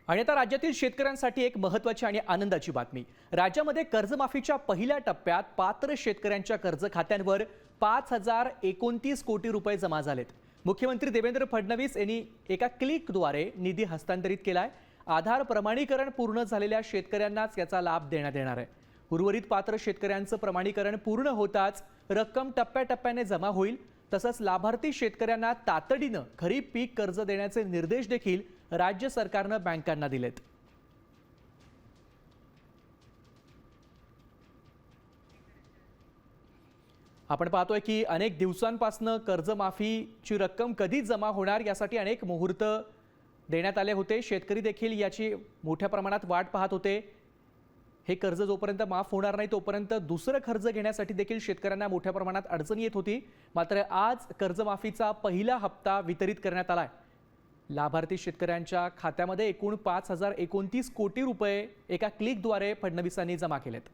आणि आता राज्यातील शेतकऱ्यांसाठी एक महत्त्वाची आणि आनंदाची बातमी। राज्यामध्ये कर्जमाफीच्या पहिल्या टप्प्यात पात्र शेतकऱ्यांच्या कर्ज खात्यांवर 5029 कोटी रुपये जमा झालेत। मुख्यमंत्री देवेंद्र फडणवीस यांनी एका क्लिकद्वारे निधी हस्तांतरित केलाय। आधार प्रमाणीकरण पूर्ण झालेल्या शेतकऱ्यांनाच याचा लाभ देण्यात येणार आहे। उर्वरित पात्र शेतकऱ्यांचं प्रमाणीकरण पूर्ण होताच रक्कम टप्प्याटप्प्याने जमा होईल। तसंच लाभार्थी शेतकऱ्यांना तातडीनं खरीप पीक कर्ज देण्याचे निर्देश देखील राज्य सरकारनं बँकांना दिलेत। आपण पाहतोय की अनेक दिवसांपासून कर्जमाफीची रक्कम कधी जमा होणार यासाठी अनेक मुहूर्त देण्यात आले होते। शेतकरी देखील याची मोठ्या प्रमाणात वाट पाहत होते। हे कर्ज जोपर्यंत माफ होणार नाही तोपर्यंत दुसरं कर्ज घेण्यासाठी देखील शेतकऱ्यांना मोठ्या प्रमाणात अडचण येत होती। मात्र आज कर्जमाफीचा पहिला हप्ता वितरित करण्यात आलाय। लाभार्थी शेतकऱ्यांच्या खात्यामध्ये एकूण 5029 कोटी रुपये एका क्लिकद्वारे फडणवीसांनी जमा केलेत।